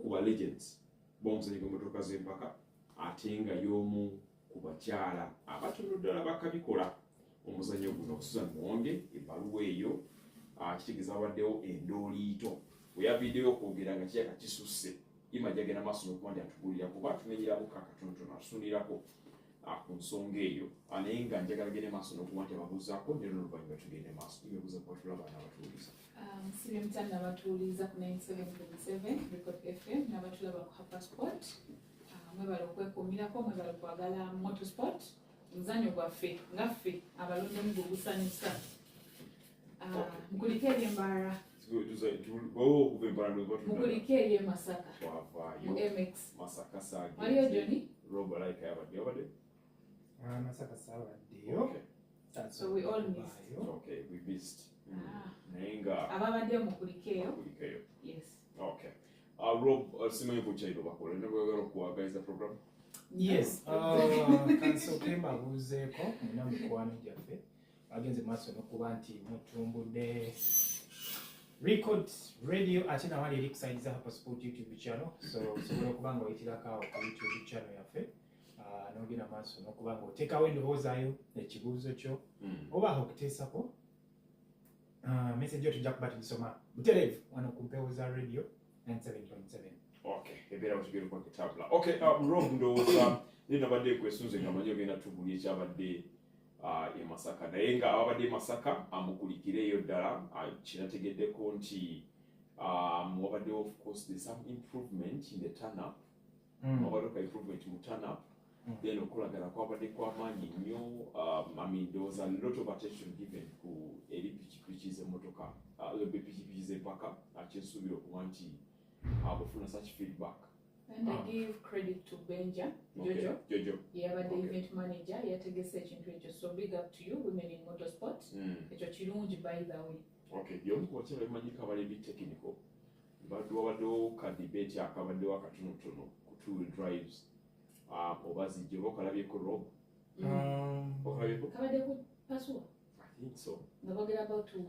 ku legends bomuzanyo gw'emmotoka z'empaka ate nga y'omu ku bakyala abatono ddala bakabikola omuzanyo guno. Susan Mwonge ebbaluwa eyo kitegeeza abaddewo endooliito we yaviddeyo okwogera nga kiyaka kisusse Immy agenda maaso n'okuba nti atugulira kuba tumenyeramuko akatonotono atutundirako ku nsonga eyo naye nga njagala gende maaso n'okuba nti ababuuzaako nero n'oluvannyuma tugende maaso imebuuza kuba tulaba n'abatuuliza Siri mtani n'abatuuliza ku 97.7 Record FM n'abatulaba ku Hapasport mwebale okwekuumirako mwebale okwagala motorsport omuzannyo gwaffe ngaffe abalondemu gugusanyusa mukuliko ebyembaala mukuliko ebye Masaka mu MX Masaka saagi waliyo Johnny Rob like abadde Masaka sabaddeyo so we all missed okay we missed naye nga ababadde mukuliko eyo yes okay Rob simanyi bukyayiro bakola nebwagala okuwagaliza program yes kansooke mbabuuzeeko nina mikwano gyaffe agenze maaso n'okuba nti mutumbudde Record Radio ate nawali eri kusaidiza Hapasport YouTube channel so osobola okuba nga oyitirako awo ku YouTube channel yaffe n'ogenda maaso n'okuba nga oteekawo endoboozaayo ekibuuzo kyo oba okuteesako message yo tujja kuba tugisoma butereevu wano ku mpewo za radio 97.7 okay ebeera batugenda okwakitabula okay Rob ndowooza ninabadde kwesunze nga manyi ogenda tugulya ekyabadde e Masaka naye nga abadde Masaka amukulikireyo ddala kinategeddeko nti wabaddewo of course there's some improvement in the turn up wabaddewo improvement mu turn up then okulagala kwabadde kwamaanyi nnyo I mean there was a lot of attention given ku eri pikipiki z'emmotoka pikipiki z'empaka kyensuubira okuba nti bufuna such feedback and I give credit to Benja Jojo yabadde event manager yategese ekintu ekyo so big up to you women in motorsport ekyo kirungi by the way okay y'omu ku bakyala bamanyika abali technical wabaddewo ka debate akabaddewo akatonotono ku two-wheel drives oba zijja oba okalabyeko Rob okalabyeko kabadde ku pasua I think so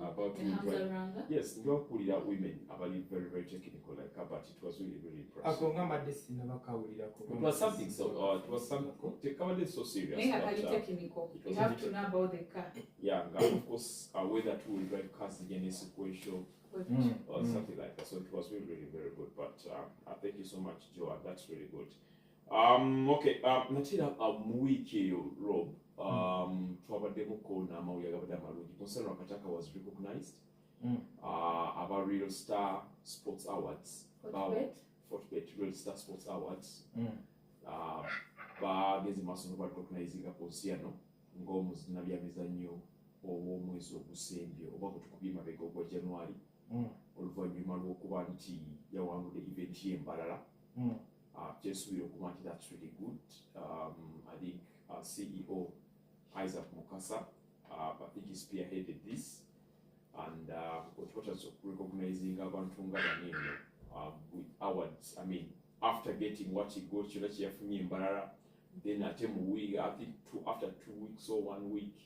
about yes ndokulira women abali very very technical like but it was really really impressive akonga mbadde sinabakawulirako it was something so it was something kabadde so serious technical you have to know about the car yeah of course whether two-wheel drive cars again is sequential or something like that so it was really really very good but thank you so much Joe that's really good okay natira mu week eyo Rob twabaddemukko n'amawulire agabadde amalungi Musano Akataka was recognized aba Real Star Sports Awards Fortbet Real Star Sports Awards bageze maaso n'okubarecognizinga Ponsiano ng'omuzinnabyamizannyo ow'omwezi ogusembye oba gutukubye emabega ogwa January oluvannyuma lw'okuba nti yawangudde event y'embalala kyensuubira okuba nti that's really good I think CEO Dr Mukasa I think he spearheaded this and what was recognizing abantu nga banene with awards I mean after getting what he got kyonna kyeyafunye embalala then ate mu week I think after 2 weeks or 1 week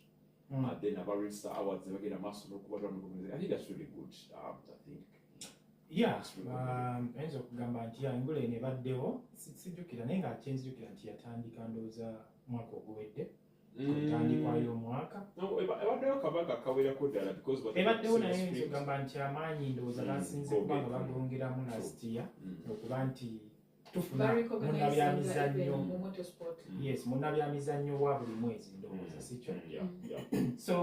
then about Real Star Awards bagenda maaso n'okuba I think that's really good I think ayinza okugamba nti engula eno ebaddewo sijjukira naye nga kyenzijukira nti yatandika ndowooza mwaka oguwedde kutandikwayo omwaka ebaddewo kabaka kawerako ddala ebaddewo naye yinza okugamba nti amaanyi ndowooza basinze kuba nga bagongeramu last year okuba nti tufuna munnabyamizannyo yes munnabyamizannyo wa buli mwezi ndowooza sikyo so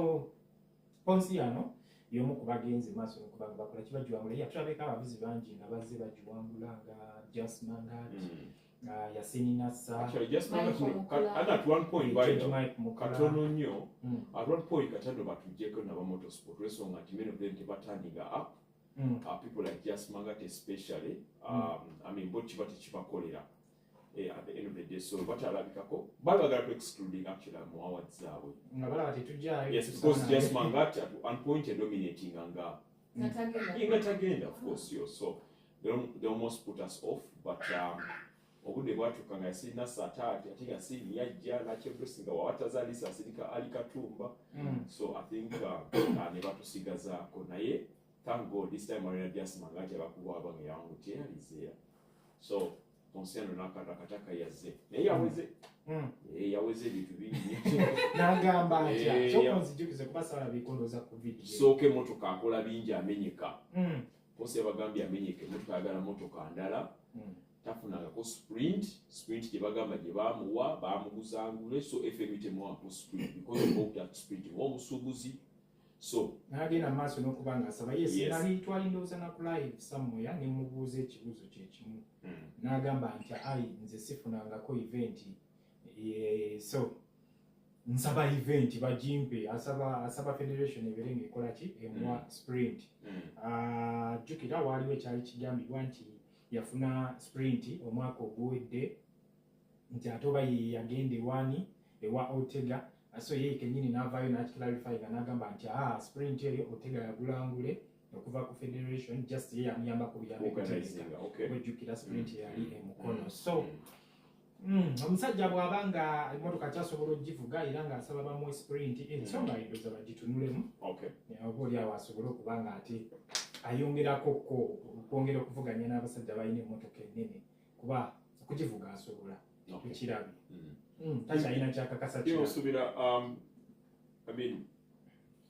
Ponsiano y'omu ku bagenzi maaso n'okuba nga bakola kibagiwangula yatulabeko abavuzi bangi nga bazze bagiwangula nga Jasmangat Yasini Nassa at one point katono nnyo at one point katano batujjeko naba motorsport lwensonga nti many of them tebatandiga up people like Jasmangat especially I mean bo kiba tekibakolera at the end of the day so batalabikako bagagala to excluding actually mu awards zaabwe nga balaba tetujjayo yes because Jasmangat at one point dominating nga tagenda of course so they almost put us off but obudde bwatuuka nga Yasini Nassa ate Yasini yajja nakyebusinga wawatazaalisa asirika Ali Katumba so I think ne batusigazaako naye thank God this time around Jasmangat abakuba abange yangu teyalizeera so Ponsiano nakataka yazze naye yaweze ebintu bingi n'agamba nti kyokunzijukize kubasala bikondoza ku video sooka emotoka akola bingi amenyeka Ponsi yabagambye amenyeka emotoka agala motoka ndala tafunangako sprint gye bagamba gye bamuwa bamuguzangule so FM temuwako sprint because of that sprint omusuubuzi so n'agenda maaso n'okubanga asaba nali twalindooza na ku live somewhere ne mubuuza ekibuuzo kyekimu n'agamba nti nze sifunangako event so nsaba event bagimpe asaba federation ebeere ng'ekola ki emuwa sprint jjukira waaliwo ekyali kigambibwa nti yafuna sprint omwaka oguwedde nti ate oba yagenda ewani ewa Otega so ye kenyini n'avaayo n'akiklarifyinga n'agamba nti sprint eyo Otega yagulangule okuva ku federation just ye yamuyamba ku bujjukira sprint yali emukono so omusajja bw'aba nga emmotoka kyasobola ogivuga era ng'asaba bamuwe sprint ensonga endoza bagitunulemu oba oli awo asobole okuba nga ate ayongerako okwongera okuvuganya n'abasajja balina emmotoka ennene kuba okugivuga asobola tukirabye takyalina kyakakasa kyosuubira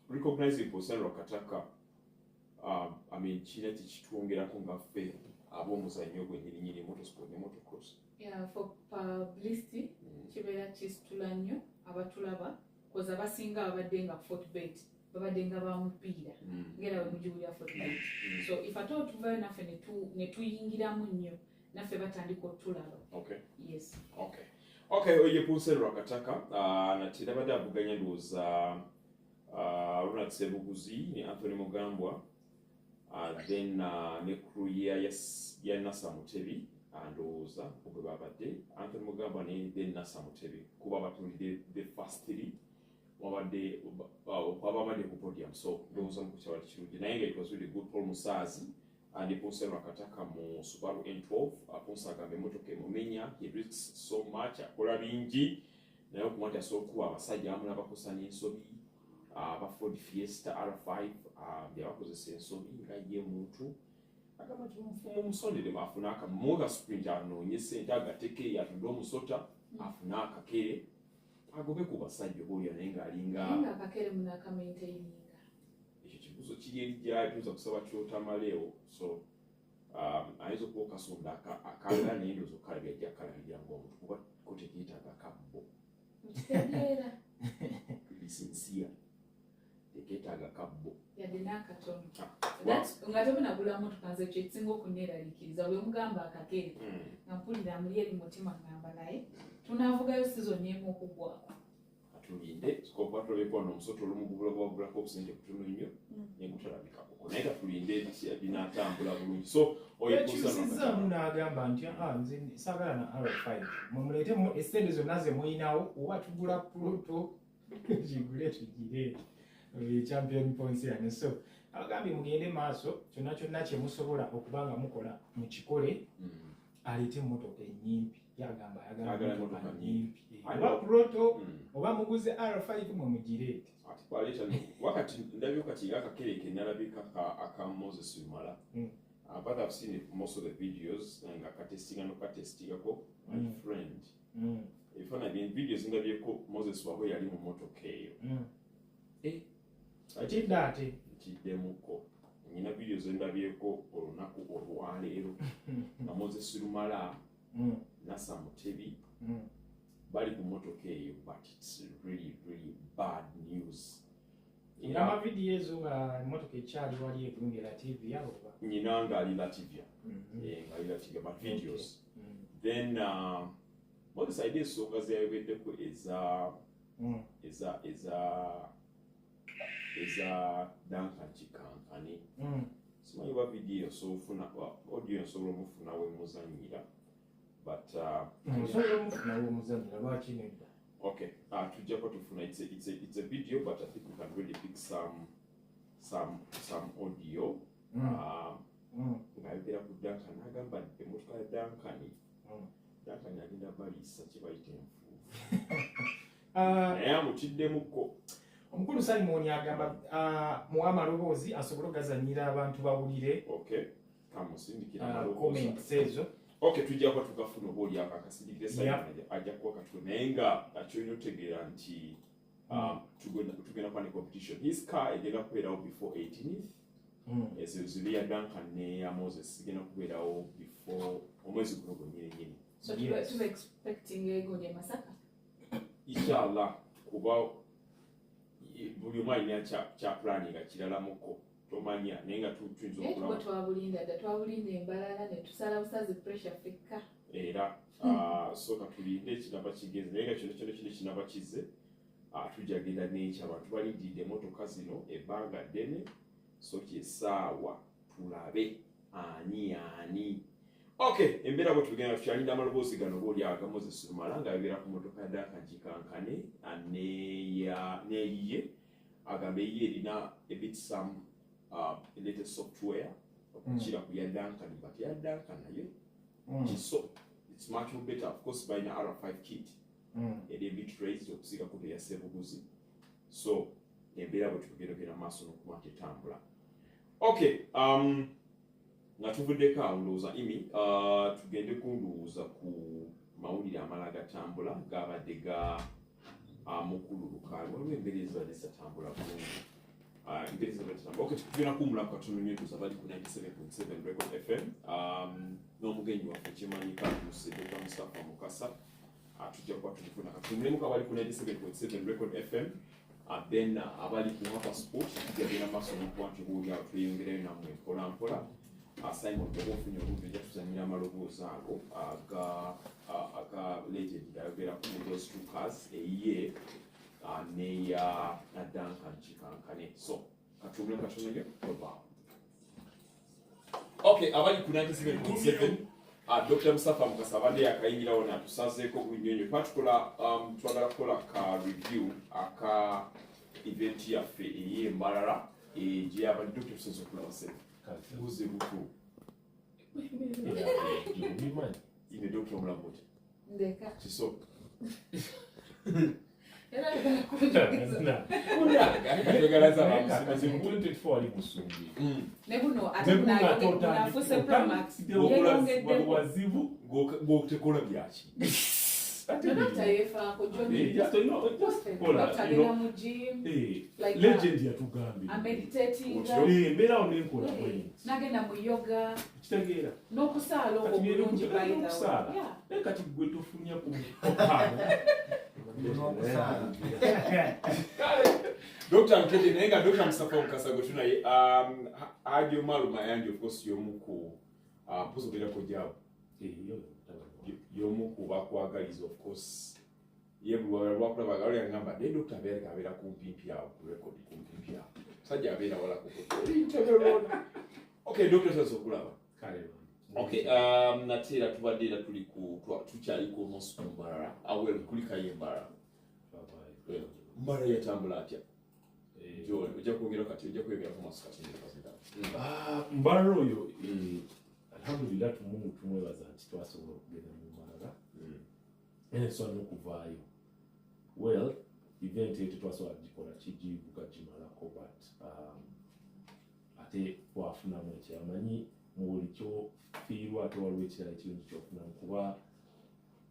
recognizing Ponsiano Kataka kiina tekitwongerako nga ffe ab'omuzannyo gwennyininyini motorsport ne motocross for publicity kibeera kisitula nnyo abatulaba koza abasinga babadde nga Fortbet babadde nga bamupiira ngera bwe mugiwulira Fortbet so if ate otuvayo naffe ne tuyingiramu nnyo naffe batandika otulaba yes oye Ponsiano Kataka nate nabadde avuganya ndowooza Ronald Sebuguzi ne Anthony Mugambwa then ne crew ya Nasa Mutebi ndowooza bwe babadde Anthony Mugambwa ne then Nasa Mutebi kuba batulidde the first three wabadde babadde ku podium so ndowooza mu kukyawali kirungi naye nga it was really good Paul Musaazi and Ponsiano Kataka mu Subaru N12 Ponsi agamba emmotoka emumenya he risks so much akola bingi naye okumati asobola okuba abasajja abamu n'abakosa n'ensobi aba Ford Fiesta R5 byabakozesa ensobi nga ye muntu agamba nti omufumu omusondere afuna akamuga sprint anoonye ssente agateke yatudde omusota afuna akakere agobe ku basajja obaolya naye ng'alinga akakere munakamaintaininga ekyo kibuuzo kiri eri gyali tuyinza kusaba kyotamaleewo so ayinza okuba okasonda akagala naye ndowooza okalabya ajja akalabirira ng'omuntu kuba kotekeetaaga akabbo kitegeera lisinsiya teketaaga kabbo yadde n'akatono nga tebunagula motoka nze ekyo ekisinga okunneeraliikiriza bwe mugamba akakere nga mpulira muli eri mutima ngamba naye tunaavugayo sizoni emu okuggwako atulinde sikokuba tulabeko wano omusota olumugubulako obusente kutono nnyo naye gutalabikako naye katulinde binaatambula bulungi so oyekyusizaamu n'agamba nti nze saagala na R5 mumuleetemu esente zonna ze muyinawo oba tugula ploto gigule tugire champion Ponsiano so abagambye mugende maaso kyonna kyonna kye musobola okuba nga mukola mukikole aleete emmotoka ennyimpi yagamba ayagala emmotoka nnyimpi oba ploto oba muguze R5 mwe mugireete wakati ndabyo kati akakereke nalabika aka Moses Lumala but I've seen most of the videos nga katestinga nokatestingako my friend ifana bien videos ndabyeko Moses wabwe yali mu motoka eyo atidde kitiddemuko nyina videos ndabyeko olunaku olwaleero nga Moses Lumala Nasa Mutebi bali ku motoka eyo but it's really bad news era amavidiyo ezo nga emmotoka ekyali wali ekulungi Lativia oba nyina nga ali Lativia nga ali Lativia but videos then Moses idea ensonga zeyayogeddeko eza Duncan Kikankane simanyi ba video so ofuna audio nsobola omufuna we muzanyira but osobola omufuna we muzanyira lwaki nedda okay tujjako tufuna it's a video but I think we can really pick some audio ng'ayogera ku Duncan agamba emmotoka ya Duncan agenda baliisa kye bayita enfuufu naye amutiddemuko omukulu Simon agamba muwa amaloboozi asobole ogazanyira abantu bawulire kamusindikira amaloboozi comments ezo Okay, tujja kwa tukafuna oboli akakasidikire sasa ajja kwa katwe nayenga akyolina otegeera nti tugenda kwa ne competition. His car egenda kubeerawo before 18th. Ezo ya Duncan ne ya Moses igenda kubeerawo before omwezi guno gwennyini. So tuba expecting egonye Masaka? Inshallah, kuba buli omu alina kya planning kirala muko tomanya naye nga tuyinza okulaba twabulinda embalala ne tusala busazi pressure fekka era sooka tulinde ekinaba kigeze naye nga kino kinaba kize tujja genda n'ekyo abantu balindidde emmotoka zino ebbanga ddene so kyesaawa tulabe ani. Okay, embeera bwe tugenda tukyalinda amaloboozi gano oba oli agamu zesulumala nga yabeera ku mmotoka ya Dakajikankane neyiye agambe ye erina some latest software okukira ku ya Duncan but ya Duncan nayo so it's much more better of course by na R5 kit eri bit raised okusiga ku ya sebuguzi so embeera bwe tugenda maaso n'okuba tetambula. Okay, nga tuvuddeko awo ndowooza Immy tugende kundowooza ku mawulire amala gatambula gabadde ga mukulu Lukalu waliwo embeera ezibadde zitatambula bulungi. Okay, tugenda kuwumula katono nnyo tuzabali ku 97.7 Record FM n'omugenyi waffe kimanyika tuse Dr Mukasa Mukasa tujja kuba tulifuna katumulemuka abali ku 97.7 Record FM then abali ku Hapa Sport tujja maaso n'okuba nti buulyawo tweyongerayo nammwe mpolampola. Simon ofunye olumbe ejja tuzanyira amaloboozi ago aga legend ayogera ku those two cars eyiye neya Duncan Kikankane. So katumule katumule oba. Okay, abali ku 97.7 Dr Mukasa Mukasa abadde yakayingirawo n'atusazeeko bunyonyo patukula twagala kukola ka review aka event yaffe ey'embalala gye abadde Dr tusoze okulaba se buze buto ine Dr Mulamuti ndeka kiso era ndegalaza bamusimaze mu 24 ali musumbi nebuno atuna fuse promax yeyongedde wazibu gokutekola byaki Dr. Yefa ko jonny just mu gym like legend yatugambye meditating mbera onenkola nagenda mu yoga kitegeera n'okusaala okwo bulungi bayida kati gwe tofunya ku Dr. Mukete nenga Dr. Mukasa Mukasa gotunaye adio maluma yange of course yomuku pusogera ko jabo yomuku bakwagaliza of course yebulwa lwakulaba galo yangamba ne Dr. Berga abera kumpimpi awo ku record kumpimpi awo sajja abera wala ku okay Dr. Saso kulaba kale okay natira tubadde tuli ku tukyali ku Moscow awel kulika yembara mbara yatambula atya jo ujja kwogera kati ujja kwegera ku Moscow kati mbara oyo alhamdulillah tumungu tumwebaza nti twasobola okugenda mu mbara ensonga n'okuvaayo well event eyo tetwasobola gikola kigivuga gimalako but ate twafunamu ekyamanyi mu buli kyofiirwa ate waliwo ekirala ekirungi kyofunamu kuba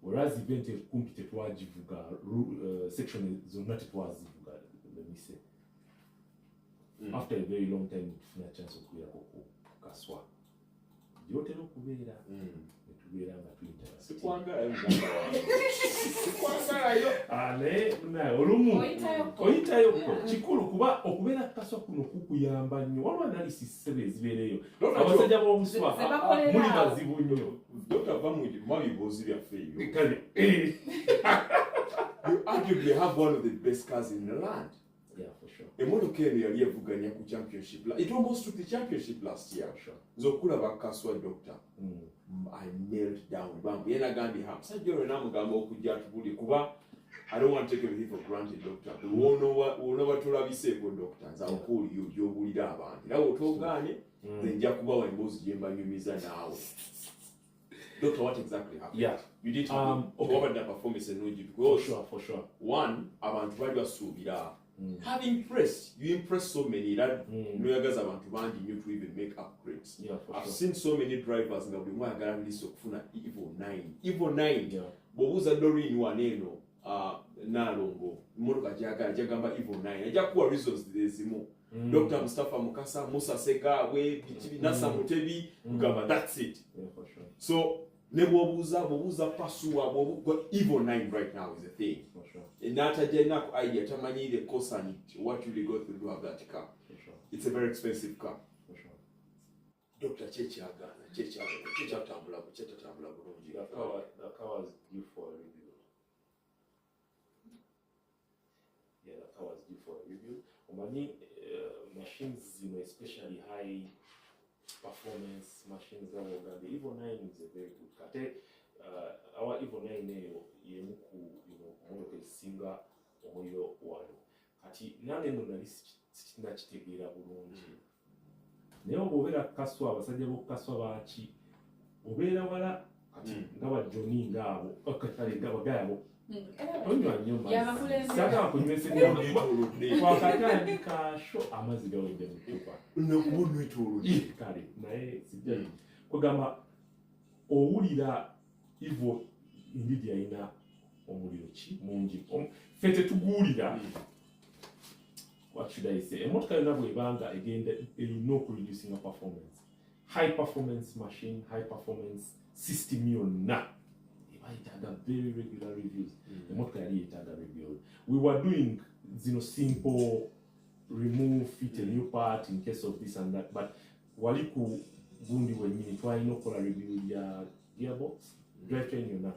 whereas event kumpi tetwagivuga section zonna tetwazivuga lemise after a very long time tufuna chance okubeerako ku kaswa gyotera okubeera netubeera nga tuyita olumu oyitayoko kikulu kuba okubeera kaswa kuno kukuyamba nnyo waliwo analysis sebe ezibeereyo abasajja b'obuswa muli bazibu nnyo Dr. Vamuji mabibuuzi byaffe ebyo you arguably have one of the best cars in the land. Yeah, for sure. Emotoka eno yali evuganya ku championship. It almost took the championship last year. For sure. Zokulaba kaswa Doctor. I knelt down. Bambu yena gandi ha. Sajja olwo namugamba okujja tubuli kuba I don't want to take everything for granted, Doctor. Wona batulabiseeko Doctor. Nza okuli gy'obulira abantu. Era otogaanye nja kubawa emboozi gye mbanyumiza naawe. Doctor, what exactly happened? Yeah. You did have okay. Over the performance and because for sure. One, abantu bali basuubira have impressed. You impress so many that you guys are to even make upgrades. Yeah, I've seen so many drivers now. We want to list of Evo 9. Evo 9. Yeah. But who's a Dori in Waneno? Nalongo. Moroka Jagamba Evo 9. Jakuwa reasons Zimo. Dr Mukasa Mukasa, Musa Seka, Nasa Mutebi, Gamba. That's it. Yeah, for sure. So Bobuza Pasua, Evo 9 right now is a thing. For sure. And that idea, Tamani, the cost and what you go through to have that car. For sure. It's a very expensive car. For sure. Dr. Chechaga, Checha Tambula. The car was due for a review. Yeah, the car was due for a review. Many machines, especially high performance machines, the Evo 9 is a very good car. Our Evo 9 motoka esinga omuliro wano kati nange nali sitina kitegeera bulungi naye obeera kukaswa abasajja b'okukaswa baaki obeera wala kati nga ba jonny ngaabo kale bagayabo onywa nnyo mazisagala kunywesa twakatandika sho amazzi gawedde mu ccupa kale naye sijja kwegamba owulira Evo indeed yalina omuliro ki mungi ffe tetuguwulira what should I say emotoka yonna bw'ebanga egenda erina okureducinga performance high performance machine high performance system yonna eba yetaaga very regular reviews emotoka yali yetaaga reviews. We were doing simple remove fit a new part in case of this and that, but wali ku gundi wennyini twalina okukola review ya gearbox drivetrain yonna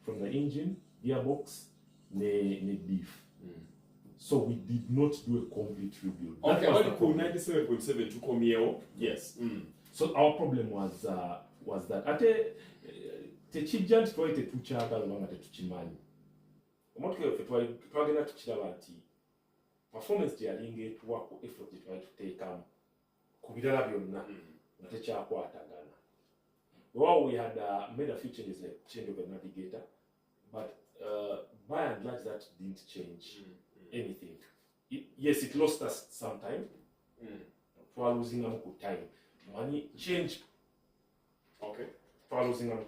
from the engine, gearbox, ne diff. So we did not do a complete review. Okay, what you 97.7 to come here? Yes. So our problem was that ate tekijja nti twali tetukyagala oba nga tetukimanyi. Omotoka yaffe twagenda tukiraba nti performance gyeyalinga etuwako effort gye twali tuteekamu ku birala byonna nga tekyakwatagana. Well, we had made a few changes, like change of a navigator, but by and large that didn't change anything. Yes, it lost us some time. We are losing time. Money change. Okay. We are losing time.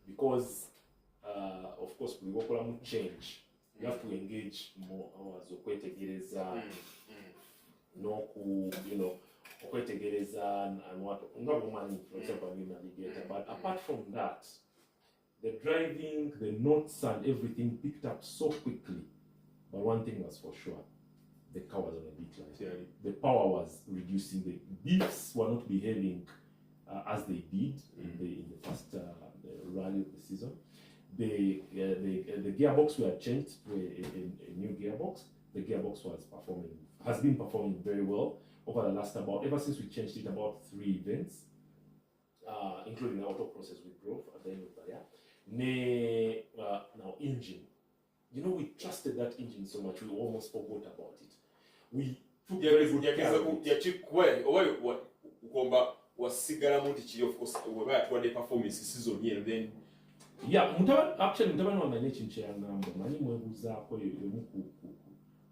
Because, of course, we work on change. You have to engage more hours. And what not money, for example, new navigator. But apart from that, the driving, the notes and everything picked up so quickly. But one thing was for sure, the car was on a decline. Yeah. The power was reducing. The diffs were not behaving as they did in the first rally of the season. The gearbox we had changed to a new gearbox. The gearbox has been performing very well over the last ever since we changed it, about 3 events, including the auto process we drove at the end of the year. Now engine. We trusted that engine so much we almost forgot about it. We took very good care of it. Of course, we performance season here, then. Yeah, actually, mutabani wange n'ekintu kyeyangamba manyi mwebuuzaako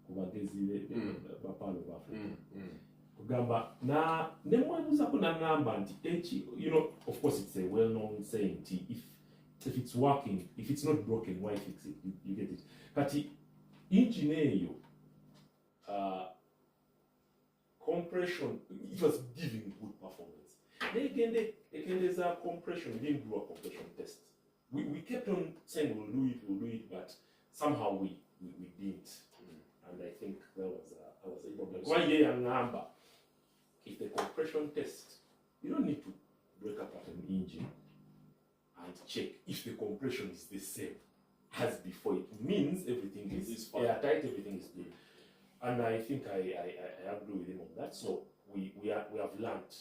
ku bagezi bapalo baffe kugamba ne mwebuuzaako n'angamba nti of course it's a well-known saying if it's working, if it's not broken, why fix it? You get it. Kati engine eyo compression, it was giving good performance. Ekendeza compression, we didn't do a compression test. We kept on saying we'll do it, but somehow we didn't. And I think that was a problem. Why number? If the compression test, you don't need to break apart an engine and check if the compression is the same as before. It means everything is airtight, everything is good. And I think I agree with him on that. So we have learned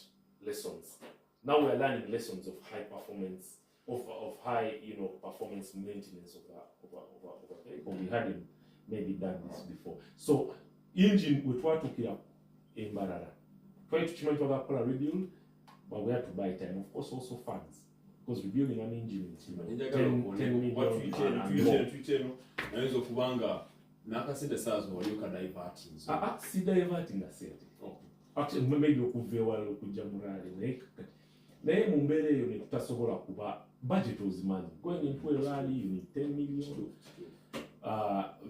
lessons. Now we are learning lessons of high performance, of high performance maintenance of the vehicle. We hadn't maybe done this before. So engine we try to kill in Barara. Try to change our rebuild, but we had to buy time. Of course, also funds. Because rebuilding an engine is 10 million. nakasente sazo walioka diverting si diverting asente actually maybe okuvewa okujja murali naye mu mbeera eyo ne tutasobola kuba budget ozimanyi going into a rally you need 10 million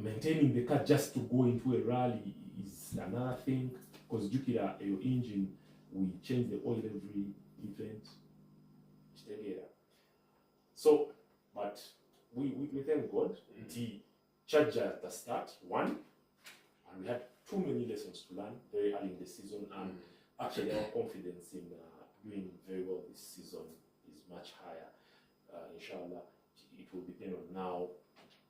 maintaining the car just to go into a rally is another thing because jukira your engine we change the oil every event so but we thank God the charger at the start one and we had too many lessons to learn very early in the season and actually our confidence in doing very well this season is much higher. Inshallah, it will depend on now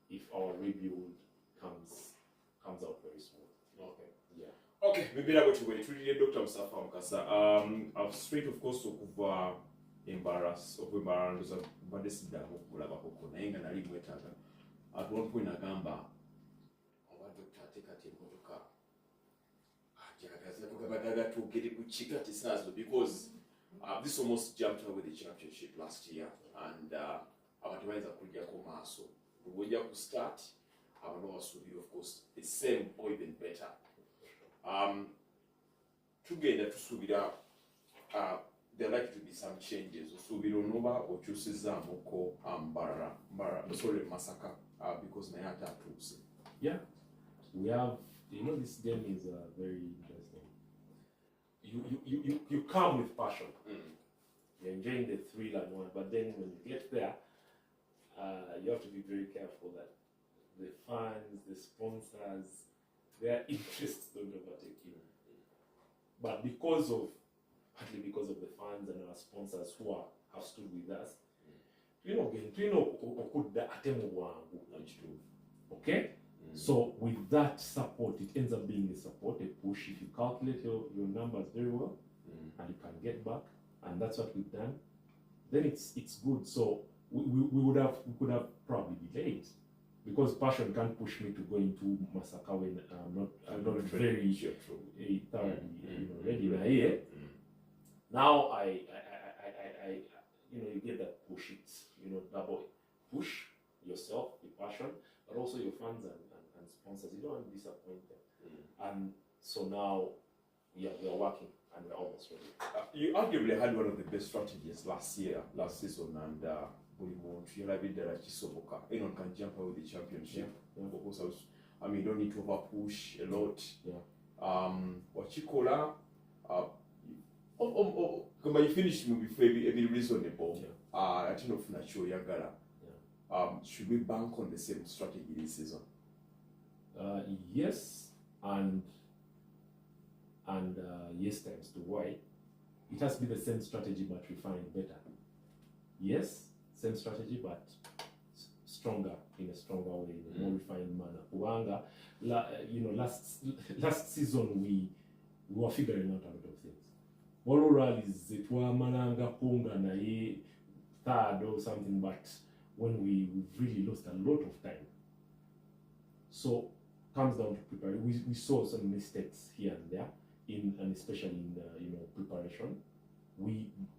if our rebuild comes out very smooth. Okay. Yeah. Okay, maybe that what you wait. Really, Dr. Mukasa. I've straight of course okuva embarrass but this is the whole nainga na limwetaga. At one point agamba oba Dr. Tekati motoka. To get it with Chikati Sazo because this almost jumped over the championship last year and otherwise I could get so we to start I will also be of course the same or even better together to Subida there like to be some changes so we don't know or chooses Moko sorry Masaka because Nayata tools. Yeah, we have this game is very interesting. You come with passion. You're enjoying the thrill and one, but then when you get there, you have to be very careful that the fans, the sponsors, their interests don't overtake you. But partly because of the fans and our sponsors who have stood with us, okay? So with that support, it ends up being a support, a push. If you calculate your numbers very well, and you can get back, and that's what we've done, then it's good. So we could have probably delayed because passion can't push me to go into Masaka when I'm not very thoroughly ready. Now I you get that push. It's double push yourself, the passion, but also your fans and sponsors. You don't want to disappoint them. And so now we are working and we're almost ready. You arguably had one of the best strategies last season, and anyone can jump out with the championship. I mean, you don't need to over push a lot. Wachikola, you finished before every reasonable. I think of Nacho Yagara. Should we bank on the same strategy this season? Yes, and yes times to why. It has to be the same strategy but refined better. Yes, same strategy but stronger in a stronger way, in a more refined manner. Uwanga, last season we were figuring out a lot of things. Walo rallies etwa malanga punga na ye third or something, but when we really lost a lot of time. So comes down to preparation. We saw some mistakes here and there, and especially in preparation.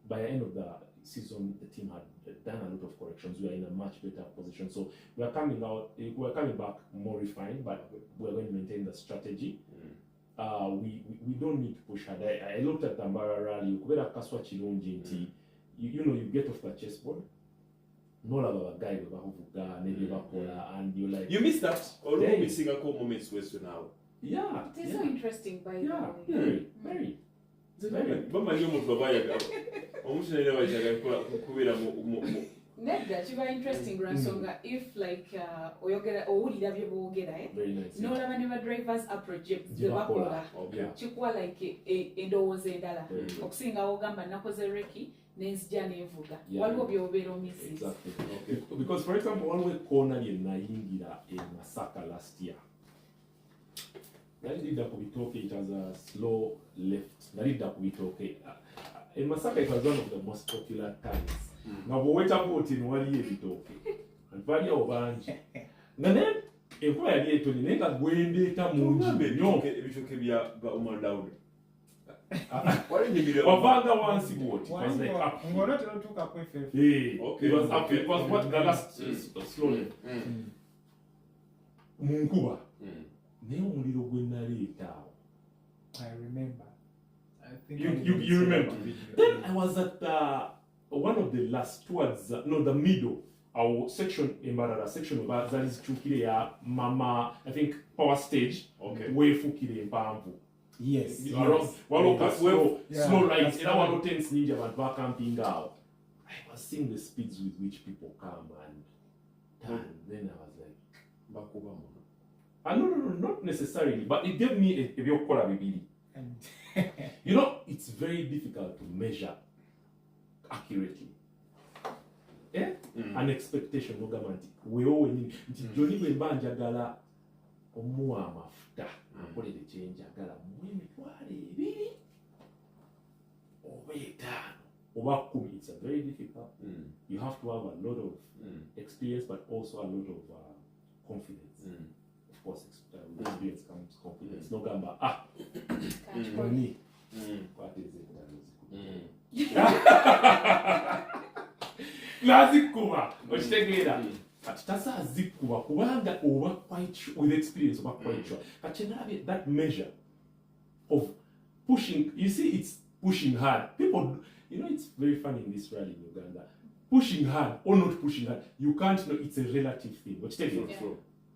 By the end of the season, the team had done a lot of corrections. We are in a much better position. So we are coming back more refined, but we're going to maintain the strategy. We don't need to push hard. I looked at Tambara Rally. You get off the chessboard. No other guy and you're like, you missed that. Or you missing a couple moments Western now. Yeah. It is so interesting by the way. Very. Nedda kiba interesting Ransonga if like oyogera owulira bye boogera n'olaba ne ba drivers approach gye bakola kikuwa like endowooza endala okusinga ogamba nakoze reki nenzija nenvuga waliwo byobeera omises because for example one way corner ye nayingira in Masaka last year nalidda ku bitooke, it was a slow left, nalidda ku bitooke in Masaka it was one of the most popular times. Now we wait about in 1 year bitooke and value of banji nga ne enkola yali etoni naye nga gwendeeta mungi nnyo ebitooke bya Omaldawude wavanga wansi bwoti ng'olwo terutuuka ku FF. It was what the last slowly. mu nkuba naye omuliro gwe naleeta awo. I remember. I think You remember? Then I was at one of the last towards the middle. Our section Embarara section that is chukire ya mama, I think power stage. Okay. We fukire mpamvu. Yes. Around waloka slow rides. Era walo tents ninja abantu camping out. I was seeing the speeds with which people come and turn. Then I was like, bakuba mono. No, not necessarily, but it gave me a byokola bibiri. You know, it's very difficult to measure accurately. Yeah? An expectation no gamanti. We all need Johnny bwe mbanjagala omuwa amafuta akolere kyenjagala mu emitwalo ebiri oba etaano oba kkumi. It's a very difficult. You have to have a lot of experience, but also a lot of confidence. Of course, with experience comes confidence. No gamba Johnny, what is it? Nazikuba okitegeera kati tasazikuba kubanga oba quite sure, with experience oba quite sure kati nalabye that measure of pushing. You see, it's pushing hard. People, you know, it's very funny in this rally in Uganda, pushing hard or not pushing hard, you can't know. It's a relative thing.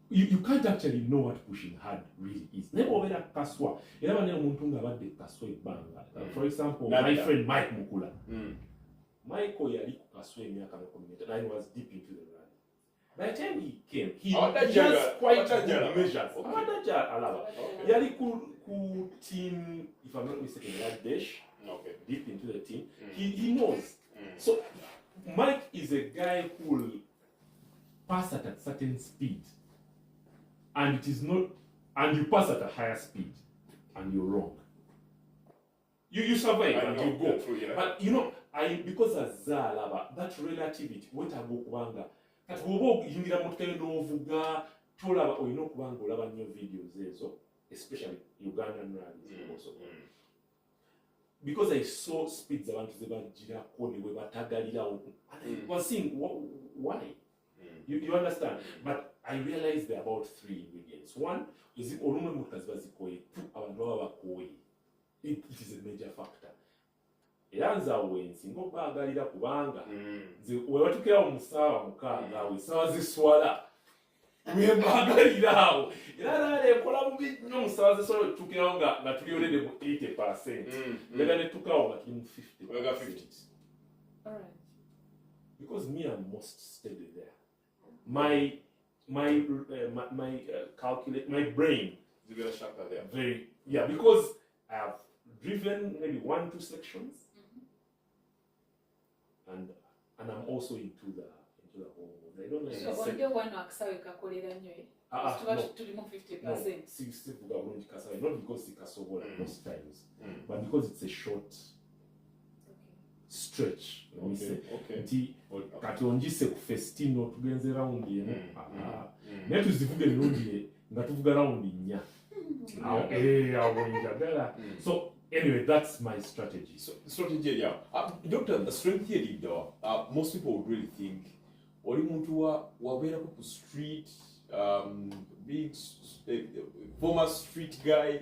You can't actually know what pushing hard really is. Never over kaswa era bane omuntu nga badde kaswa ebbanga. For example, my friend Mike Mukula. Michael yali ku kaswa emyaka community, and I was deep into the rally. By the time he came, he just quite good measures. Yali ku team, if I'm not mistaken, like Dash. Okay. Deep into the team. He knows. So Mike is a guy who will pass at a certain speed, and it is not, and you pass at a higher speed, and you're wrong. You survive and you go. But you know, because azalaba that relativity wetago kubanga kati obo yingira mutkayo novuga tolaba oyino kubanga olaba nnyo videos ezo, especially Ugandan rallies also. Because I saw speeds abantu zebajirako ne we batagalira, and I was seeing why. You understand? But I realized there are about 3 ingredients. One is olume mutazi bazikoye, abantu baba bakoye. It is a major factor. Era nze awo wensinga okbagalira kubanga nze wewatukira omusaawa mukaaga awo essaawa ziswala wembagalira awo era naale ekola bubi nnyo omusaawa ziswala wetutukirawo nga tuli olede mu 80%. Lega ne tukawo nga tuli mu 50%. Because me, I'm most steady there. My calculate, my brain is very sharp there. Very, yeah, because I have driven maybe 1-2 sections, and I'm also into the whole. I don't know. So on the one aksawe kakolera nyo. To remove 50%. No, not because it's kasobola most times, but because it's a short stretch. Let me say. Okay. Kati onjise ku festino tugenze round eno. Naye tuzivuge emirundi nga tuvuga round 4. So anyway, that's my strategy. So strategy, yeah. Doctor, the strength here, though, most people would really think, oli muntu wabeera ku street, big former street guy,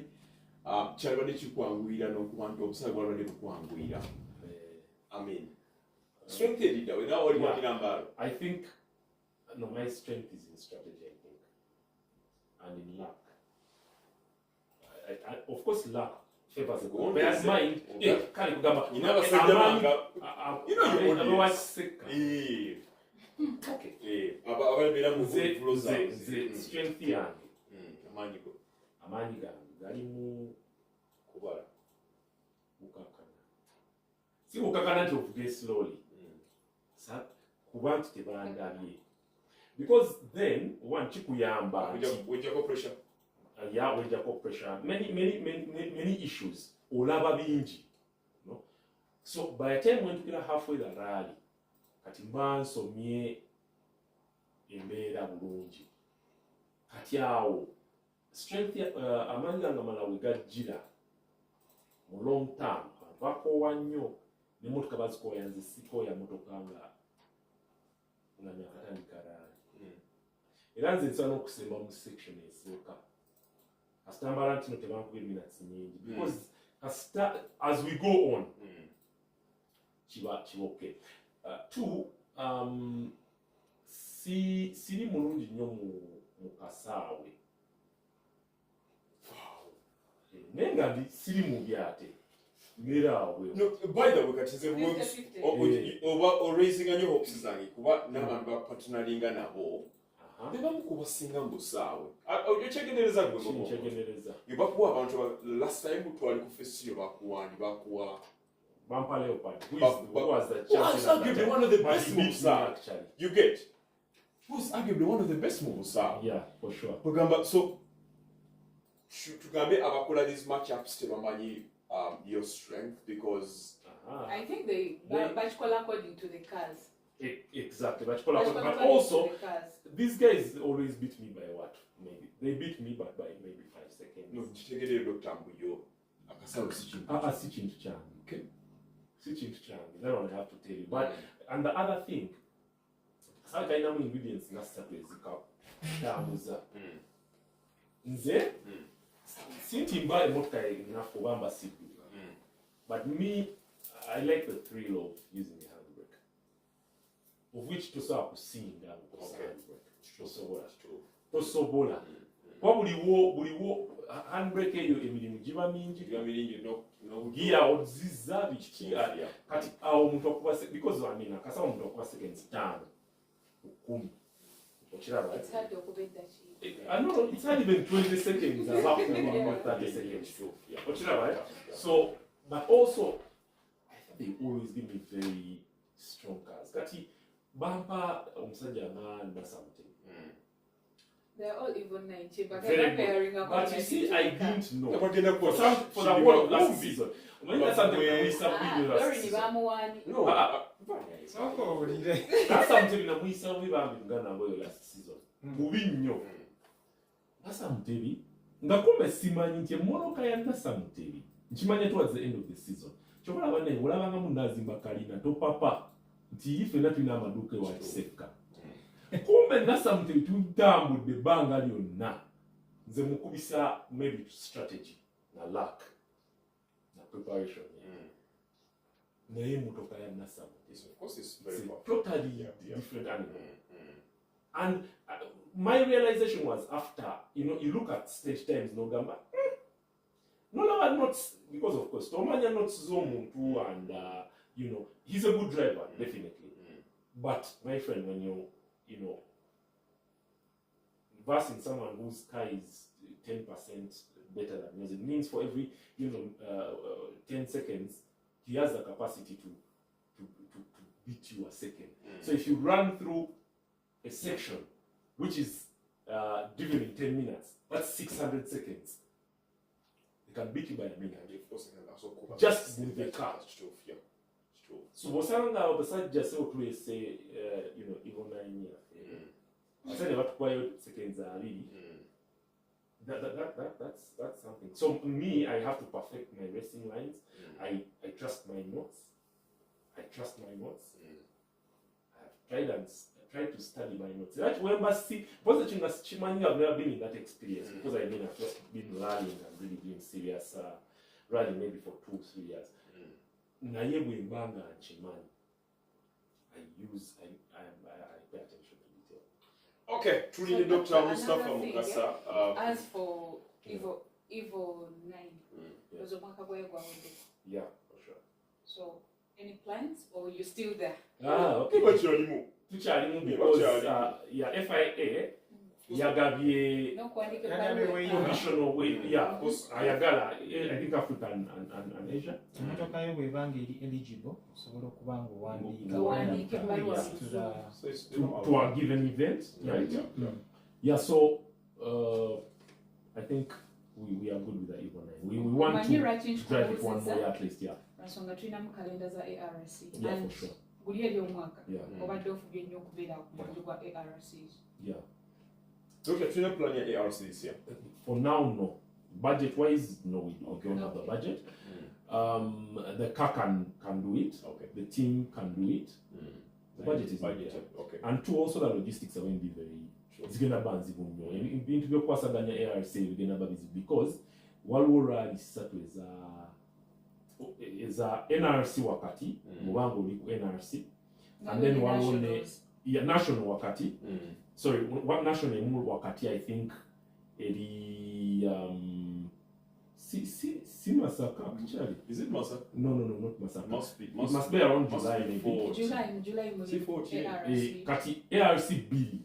kyalibadde kikwanguyira n'okubantu obusaale bwalibadde bukwanguyira. I mean, strength here, though, without all working number. I think, no, my strength is in strategy, I think, and in luck. Of course, luck favors the goal. Bear in mind, you never said that. You know you otherwise sick. Okay. Strength yange. Amaanyi gange gali mu kubala. Mukakana. Si mukakana nti ovuge slowly. Kuba nti tebandabye. Because then, one kikuyamba. With your pressure. Yeah, with your pressure. Many issues. Olaba bingi. No? So by the time when you get halfway the rally, kati mba nsomye embeera bulungi. Kati awo strength amaanyi gange amala we gajjira mu long term. Bakoowa nnyo n'emmotoka bazikooya, nze sikooya mmotoka nga nyakatandika rally. era nze nsana okusemba mu section esooka kasitambala nti no tebankuba eminutes nyingi because as we go on kiba okay. Two, siri mulungi nnyo mu kasaawe naye nga siri mubi ate ngeraawe. No, by the way, kati nze oba oraising nnyo hopes zange kuba n'abantu bapatrinalinga nabo bebamu kubasinga mu busaawe okyegendereza gwenkyegendereza bakuwa abantu last time twali ku festival bakuwa Bampa Leopard, who was the who champion was arguably one of the best moves actually. You get? Who's arguably one of the best moves Yeah, for sure. Kugamba, so tugambe abakola these matchups tebamanyi your strength because I think they bachikola according to the cars. Exactly, but also these guys always beat me by what? Maybe they beat me but by maybe 5 seconds. No, chitegere Dr Mukasa akasalo sichintu change. Okay. That one I have to tell you. But and the other thing, some kind of ingredients necessary is nze sintimba emotoka enough kubamba siku. But me, I like the thrill of using the handbrake, of which tosobola kusinga handbrake tosobola kuba buliwo handbrake eyo emirimu giba mingi gia oziza biki kati awo omuntu okuba because I mean akasaba omuntu okuba seconds 5 10 okiraba it's not even 20 seconds about 30 seconds okiraba so but also I think they always give me very strong cars kati bampa omusajja nga something. They're all even 90, but very they're not pairing good. up. But you see, I didn't know. For the for whole last season. When that's something we submitted last season. No, that's something that we submitted last season. Moving nnyo. Nasa Mutebi. Ngakumbe simanyi nti emmoloka ya Nasa Mutebi. Nkimanya towards the end of the season. Chokola bane olabanga munazimba kalina to papa. Nti ifena tulina amaduuka ewa Kiseka. Kumbe Nasa Mutebi tutambudde ebbanga lyonna nze mukubisa maybe strategy na luck na preparation naye motoka ya Nasa Mutebi of course it's very totally different animal. And my realization was after you look at stage times nogamba no not because of course tomanya not zomuntu and he's a good driver definitely but my friend when you versing someone whose car is 10% better than yours, it means for every 10 seconds he has the capacity to beat you a second. So if you run through a section which is driven in 10 minutes, that's 600 seconds. They can beat you by a minute. Just with the car. So Bosanga Obasajja say even 9 years. I said about 12 seconds are really. That's something. So me, I have to perfect my racing lines. I trust my notes. I have tried to study my notes. That remember see because I've never been in that experience because I've just been rallying and really doing serious rallying maybe for 2-3 years. Naye bwembanga nkimanyi I pay attention to detail. Okay, truly Dr. Mukasa Mukasa. As for Evo 9, was a yeah, for sure. So any plans or you still there? Okay. What's your name? Because FIA yagabye provisional way, ayagala I think Africa and Asia. Emotoka yo bwebanga eri eligible osobola okubanga owandiika to a given event, right? Yeah, so I think we are good with the Evo 9. We want to drive it one more year at least, yeah. Nsonga tulina mu kalenda za ARC. Yeah, for sure. Buli eri omwaka obadde ofubye nnyo okubeera ku mulimu gwa ARCs. Yeah. Okay, do you plan your ARC this year? For now, no. Budget-wise, no, we don't have the The budget is not budget. there. Okay. And two, also the logistics are going to be very zigenda banzi bunyo ebintu byokwasaganya ARC bigenda babizi because waliwo rally ssatu eza NRC wakati mubanga oli ku NRC and then waliwo ne national wakati sorry what national emu wakati I think eri si Masaka actually. Is it Masaka? No, not Masaka. It must be around July maybe. July C14. Kati ARC Billy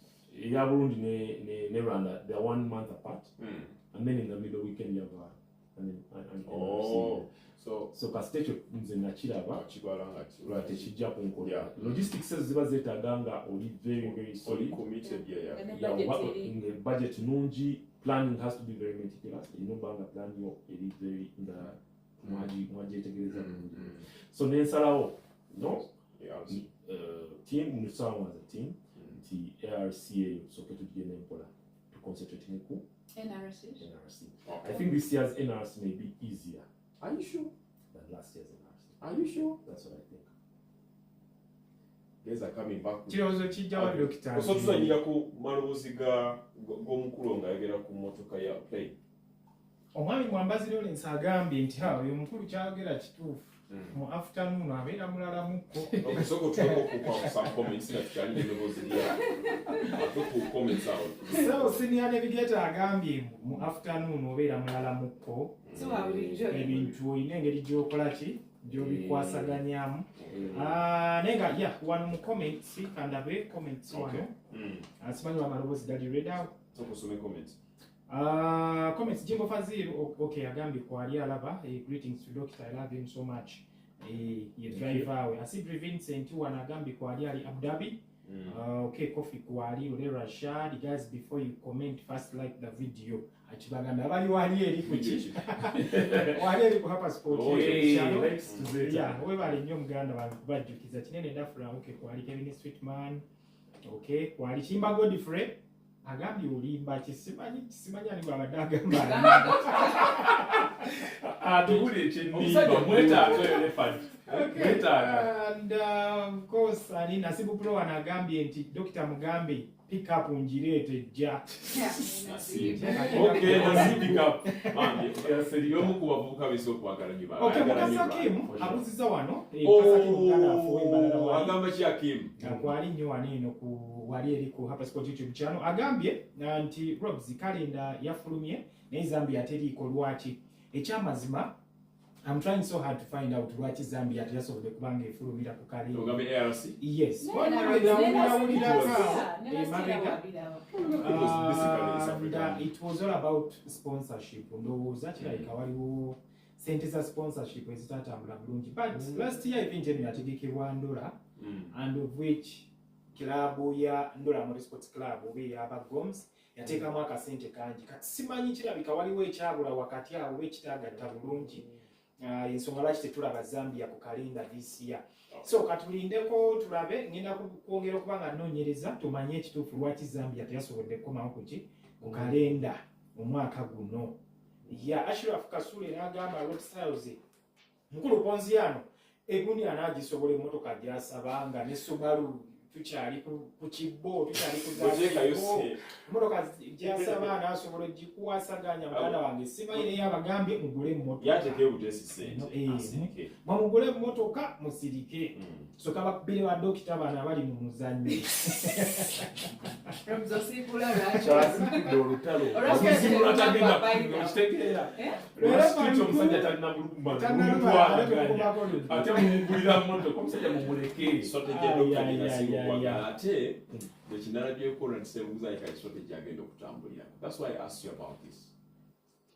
ya Burundi ne Rwanda, they are 1 month apart, and then in the middle weekend you have an so kasitecho nze nakiraba tekijja kunkola logistics ziba zeetaganga oli very solid committed budget nungi, planning has to be very meticulous, banga plan yo eri very mwagyetegereza bulungi so nensalawo no team musawa as a team nti ARC eyo soke tugende nkola to concentrate ku NRC. I think this year's NRC may be easier. Are you sure? Than last year's NRC. Are you sure? That's what I think. Guys are coming back. Kirozo kijjawa Dr. So tuzanyira ku maloboozi g'omukulu nga yagera ku motoka ya plane. Omwami Mwambazi Lawrence agambye nti uyu mukulu kyagera kituufu mu afternoon abeera mulala mukko. Okusoko tuko some comments that kyali maloboozi ya. Atuku comments out. So senior navigator agambye mu afternoon obeera mulala mukko. So ebintu olina engeri gy'okola ki gy'obikwasaganyamu. Nenga wano mu comments kandabe comments wano. Asimanyi amaloboozi gali read out. So kusome comments. Comments Jimbo Fazil okay agambye kwali alaba greetings to Doctor, I love him so much. Ye drive away. Asibri Vincent wana agambye kwali ali Abu Dhabi. Okay, coffee kwali ule Rashad. Guys, before you comment, first like the video. Achibaganda abali wali eri kuki. Wali eri ku hapa sport. Yeah, we bali nnyo muganda bajjukiza kinene ndafula okay kwali Kevin Sweetman. Okay, kwali Chimba Godfrey. Agambye olimba kisimanyi ani bwabadde Tugule ekyenimba mwetaaga elephant. And of course Nasibu Pro anagambye nti Dr. Mugambe pick up unjireete jja. Okay, let's pick up. Yomu ku bavubuka besokwagala nyo. Okay, Mukasa Kim abuziza wano. Agamba ki Akim? Akwali nnyo wano ku wali eri ku hapa sport YouTube channel. Agambye nti Robs kalenda yafulumye ne Zambia teriiko lwaki. Ekyamazima I'm trying so hard to find out lwaki Zambia teyasobodde kubanga efulumira ku kalenda. Ogambe ARC? Yes. It was all about sponsorship. Ndowooza kirabika waliwo sente za sponsorship ezitatambula bulungi. But last year event eno yategekebwa Ndola and of which club ya Ndola Motorsports Club obe aba Goms yateekamu akasente kangi. Kati simanyi kirabika waliwo ekyabula wakati awo ekitagatta bulungi. Ensonga lwaki tetulaba Zambia ku kalenda this year. So katulindeko tulabe ngenda kwongera okubanga nnoonyereza tumanye ekituufu lwaki Zambia teyasobodde kukomawo ku kalenda omwaka guno. Ashraf Kasule n'agamba Road Styles mukulu Ponziano egundi anaagisobola emmotoka gy'asabanga ne Subaru tukyali ku kibbo tukyali kuzaako emmotoka gy'asaba n'asobola ogikuwasaganya muganda wange simanyi abagambye mugule emmotoka mugule emmotoka musirike soka bakubire ba dokita bano abali mu muzannyo ate ekinala byekola nti Sebuguza ekalisote agenda okutambulira. That's why I asked you about this.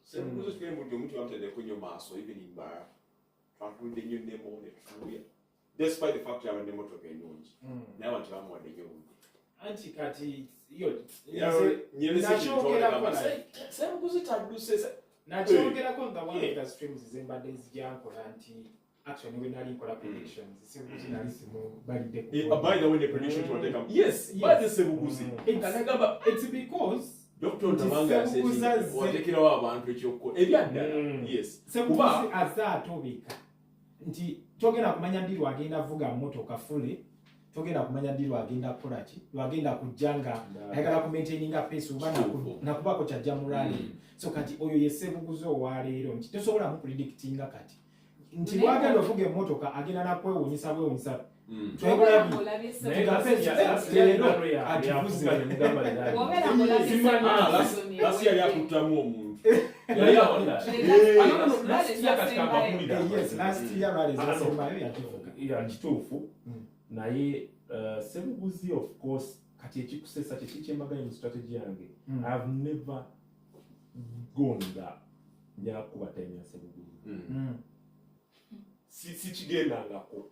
Sebuguza kigenda buli omuntu yamutendeko nnyo maaso even imbara twatuludde nnyo nemo ne tutuuya despite the fact yabadde emmotoka ennungi naye abantu bamuwadde nnyo obudde anti kati nakyogerako nga one of the streams zembadde nzijjankola nti actually when I nkola predictions Sebuguzi nali simu balidde by the way the predictions were taken yes but the Sebuguzi it's because Dr. Nabanga says watekerawo abantu ekyokukola ebyaddala yes Sebuguzi azaatobeka nti togenda kumanya ddiru agenda vuga mmotoka fule togenda kumanya ddi lwagenda kukola ki lwagenda kujja nga ayagala ku maintaininga pace oba nakubako kyajja mu rally so kati oyo ye ssebuguzi owaleero nti tosobola mu predictinga kati nti lwagenda ovuga emmotoka agenda nakwewunyisa bwewunyisa lasi yali akutamu omuntu kituufu naye ssebuguzi of course kati ekikusesa kyekikyembaganye mu strategy yange I have never gone nga njala kukuba time ya ssebuguzi sikigendangako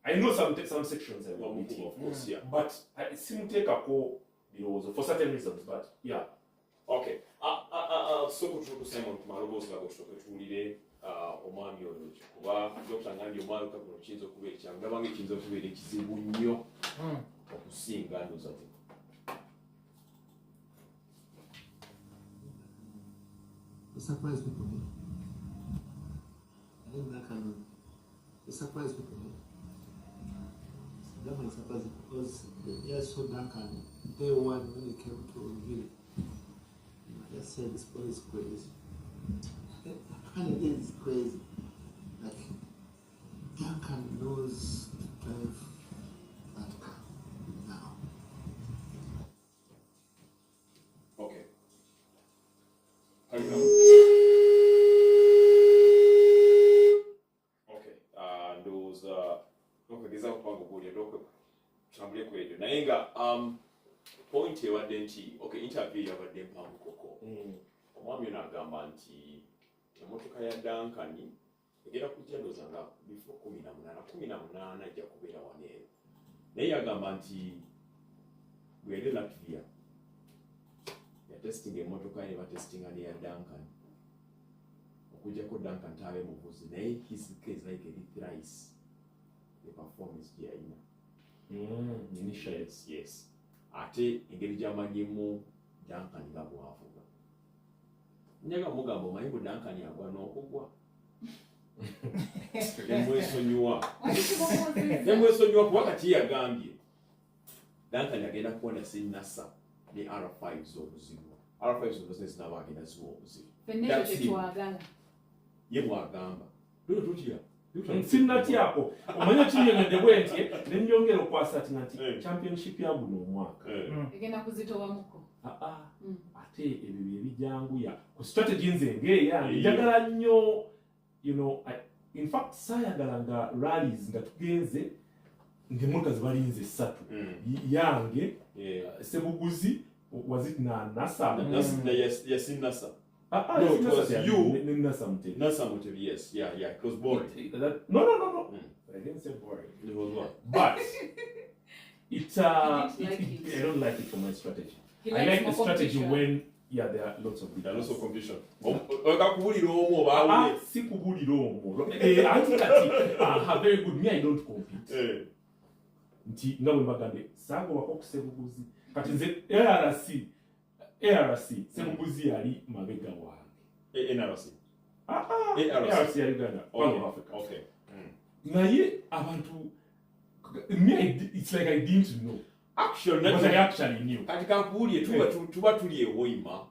I know some sections I will meet, of course, yeah. But I seem to take a call, for certain reasons, but yeah. Okay. So kutuku Simon kumarobozi la kutoka tulire omwami oyo kuba Dr Ngandi omwami kakuno kinzo kubera kyanga bange kinzo kubera kizibu nnyo okusinga ndoza te. Surprise people. I think that can surprise people. That was surprising because yes, so Duncan, day one when he came to reveal, I just said this boy is crazy. And it is crazy. Like Duncan knows to drive that car now. Okay. Okay. Those okugeza okubanga okuwulira okutambule kwebyo naye nga point ewadde nti okay interview yabadde mpanvu koko omwami ono agamba nti emmotoka ya Dankani egenda kujja ndooza nga bifo 18 ajja kubeera waneero naye yagamba nti bwere Latvia yatestinga emmotoka ye ne batestinga neya Dankani okujjako Dankani taabe muvuzi naye his case like thrice the performance yaina initially yes ate engeri gyamanyemu Duncan nga bwavuga nyaga mugamba omanyi bu Duncan yagwa n'okugwa nemwesonyiwa kuba kati yagambye Duncan yagenda kubona sinasa ne R5 z'obuzibu R5 z'obuzibu zinaba agenda ziwa obuzibu ye mwagamba tutya sinnatyako omanya kinyonyodde bwenti nennyongera okwasa ati nti championship ya buno omwaka egenda kuzitowamuko ate ebyo byebijanguya ku strategy nze ngeeyange njagala nnyo in fact saayagala nga rallies nga tugenze ng'emmotoka zibalinze 3 yange ssebuguzi wazitinanasa yasinasa no, it was you. Nasa Mutebi, yes. Yeah, it was boring. No. I didn't say boring. It was what? But I it. don't like it for my strategy. I like the strategy when there are lots of There are lots of competition. Sikubulira omwo. Very good. Me, I don't compete. Nti nga bwe mbagambe saagobako okusebuguzi kati nze ARC ssebuguzi yali mabega wange NRC ARC ya Uganda Pan of Africa okay naye abantu it's like I didn't know but I actually knew kati kakuwulye tuba tuli ewoima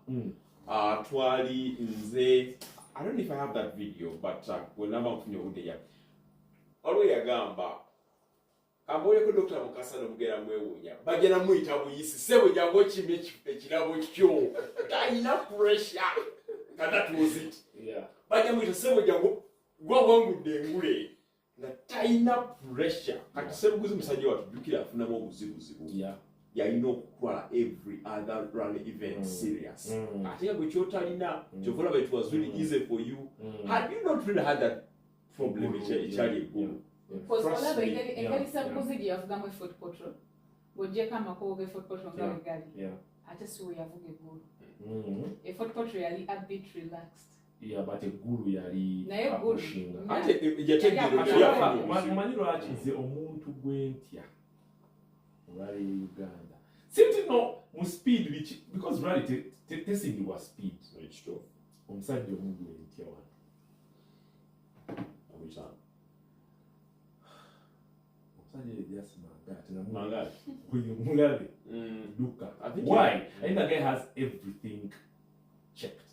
twali nze I don't know if I have that video but wenamba nfunye obudde ya olwo yagamba Kamboyeko Dr Mukasa nomugera mwewunya bagenda muyita buyisi sebo jango kimye ekirabo kyo talina pressure kata tuzit bagenda muyita sebo jango gwa wangudde engule na talina pressure kati sebuguzi musajja watujukira afunamu obuzibuzibu yalina okutwala every other rally event serious ate nga gwe kyotalina kyovolaba it was really easy for you had you not really had that problem ekyali eggulu engeri ssebuguzi gye yavugamu effort potro ng'oggyeko amakubo g'effort potro nga bwe gali ate si we yavuga eggulu effort potro yali a bit relaxed but eggulu yali naye eggulu omanyi lwaki nze omuntu gwe ntya olwali Uganda sinti no mu speed because rally tesingibwa speed omusajja omu gwe ntya wano just Mangati. Look I think why? I think the guy has everything checked.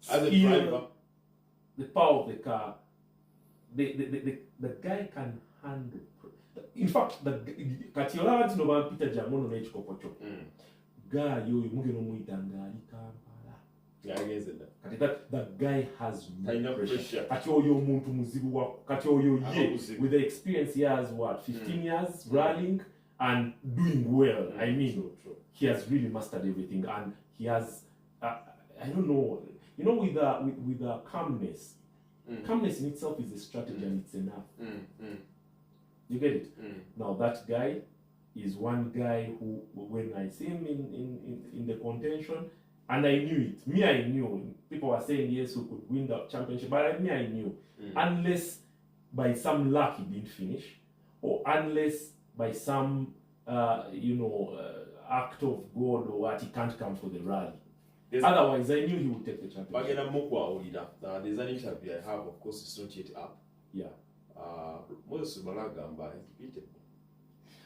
As a Skill, driver. the power of the car, the guy can handle. In fact, Katiola wants to know Peter Jamono na chikopocho. Guy yo mugeno muitanga ali Kampala. Yeah, against it. That guy has no pressure. Pressure. Katioyo muntu muzibu wa Katioyo ye with the experience he has 15 years running and doing well. I mean, he has really mastered everything, and he has I don't know, with the calmness. Calmness in itself is a strategy, and it's enough. You get it? Now that guy is one guy who, when I see him in the contention, and I knew it. Me, I knew. People were saying yes, who could win the championship, but I knew. Unless by some luck he didn't finish, or unless by some act of God or what, he can't come for the rally. Otherwise, I knew he would take the championship. There's an interview I have, of course, it's not yet up. Yeah. Moses Malagamba is beatable.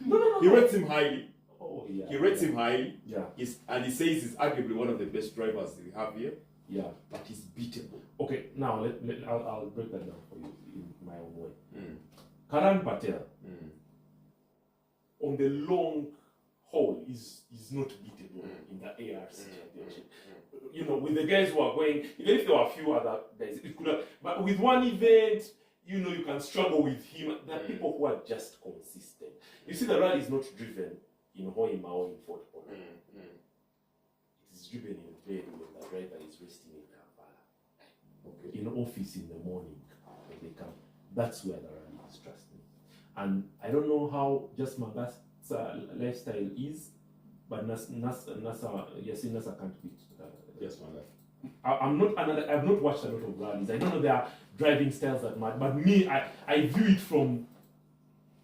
No. He rates him highly. Oh, yeah. He rates him highly. Yeah. And he says he's arguably one of the best drivers we have here. Yeah. But he's beatable. Okay, now I'll break that down for you in my own way. Karan Patel on the long haul is not beatable in the ARC championship. With the guys who are going, even if there were a few other guys, it could have, but with one event, you can struggle with him. There are people who are just consistent. You see, the rally is not driven in Hoima or in Fort Portal. It is driven in bed when the driver is resting in Kampala. Okay. In office in the morning when they come. That's where the rally is, trust me. And I don't know how just Manga's lifestyle is, but Nasa can't beat just Manga. I've not watched a lot of rallies. I don't know their driving styles that much, but me, I view it from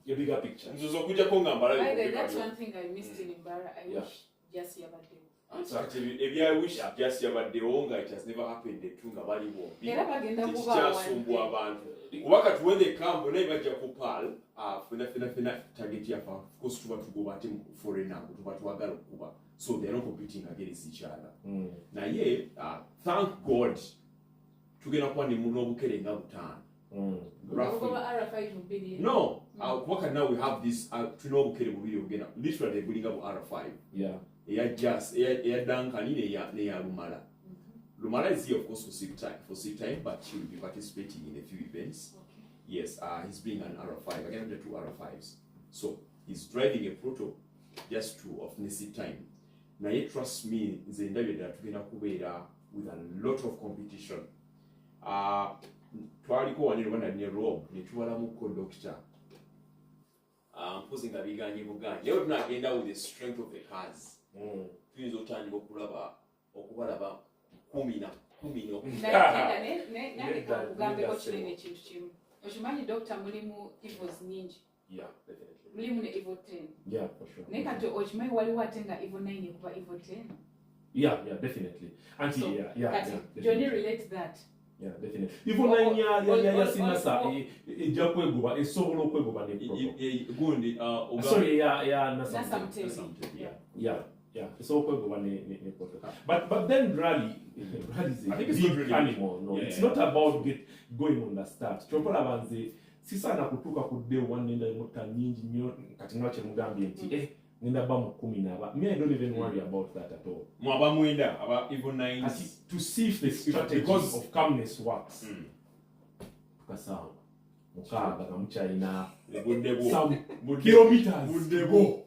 a bigger picture. That's one thing I missed in Imbara. I wish just Yabade. So actually, if I wish just Yabade, it has never happened. The Tunga Valley war. It's just Wakati when they come, when they get Jakopal, fina target ya of course to go back to foreigner, to Wagalo Kuba. So they're not competing against each other. Now, thank God to get up on the Munobuke Nabutan. No, now we have this Tunobuke video again. Literally, they're building up R5. Yeah. Lumala. Lumala is here, of course, for seat time, but she will be participating in a few events. Okay. Yes, he's being an R5. Again, the two R5s. So he's driving a proto just to of seat time. Now, trust me, it's a interview that we're with a lot of competition. Twaliko wanirwana ne Rob, ne tuwala mu conductor. Posing a biganye buganye. They would not end up with the strength of the cars. Please don't turn your kulaba or kubalaba kumina. Oshimanyi Dr Mulimu Evo's Ninja. Yeah, definitely. Mulimu ne Evo 10. Yeah, for sure. Nekato Oshimanyi wali watenga Evo 9 kuba Evo 10. Yeah, definitely. And so, Jonny relate that. Yeah, definitely. Even when ya sinasa ejakwegoba esobola okwegoba ne gundi sorry nasa yeah it's all kwego ne but then rally is a big animal. No, it's not about going on the start. Chopola banze sisana kutuka ku day one nenda emotoka nyingi nyo kati nwache mugambye nti nenda ba mu 10 me I don't even worry about that at all. Mwaba mwenda aba even 9 to see if the strategy of calmness works. Tukasawa mukaga kamuchaina some kilometers go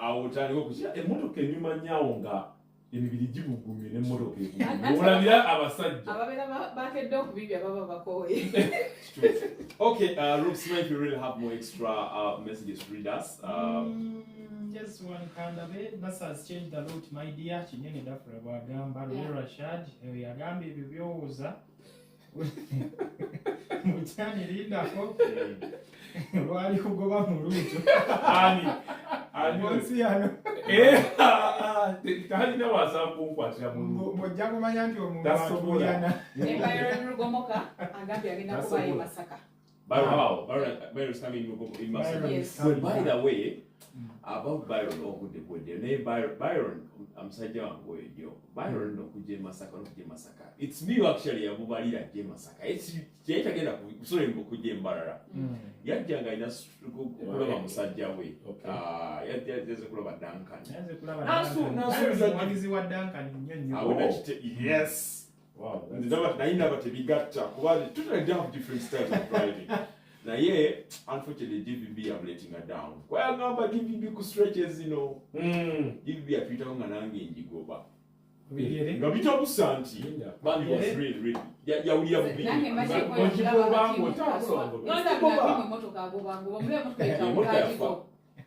awutandika okushira emmotoka enyuma nyawo nga emibiri gibugumye n'emmotoka olabira abasajja ababera bakedde okubibya baba bakoye. Okay, Rubsman, if you really have more extra messages to read us. Just one kandabe, Nasa has changed the route, my dear. Chinyeni dafura bagamba, Rashad, yagamba ebyo byowooza. Mukyani lindako. Lwali kugoba mu luuto. Monsi yano. Talina WhatsApp kunkwatira mu. Mojja kumanya nti omuntu atuyana. Embairo Rugomoka agambye agenda kubayo Masaka. Byron's coming in Massacre. Yes. But by the way, about Byron, Byron, I'm saying, Byron, no kuje Massacre. It's me actually, Abubalira J Massacre. It's yet again, sorry, Kuje Mbarara. Yajanga in us Kulaba Musajja way. There's a Kulaba Duncan. Yes. Wow. I never to be got totally have different styles of driving. Now, unfortunately, DVB are letting her down. Well, number DVB stretches, DVB are Peter Manangi in Jigoba. No, we talk Santi, but it was really. Yeah, we have been.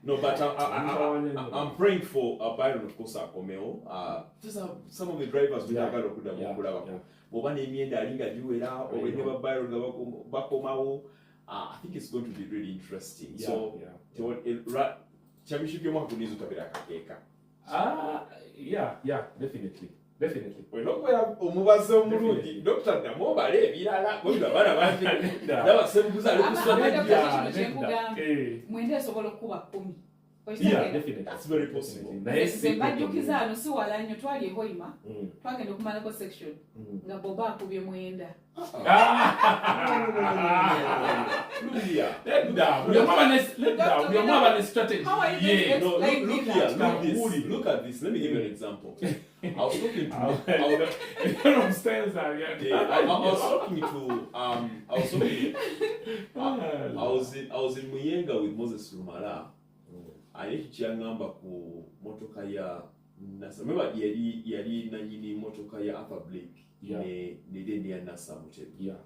No, but I'm praying for Byron of course. These are some of the drivers we have I think it's going to be really interesting. Yeah, definitely. We're not going to move some Rudy, Dr. Mobile, Villa, yeah, definitely. That's very possible. Mbajukizano si wala nnyo twali ehoima twagenda okumalako section nga boba akubye mwenda let down. We are more of a strategy. Look at this. Let me give you an example. I was talking to I was in Muyenga with Moses Rumala. I need to number ku motoka ya NASA. Remember yali nanyini motoka ya Upper Blake ne deni ya NASA mutego. Yeah.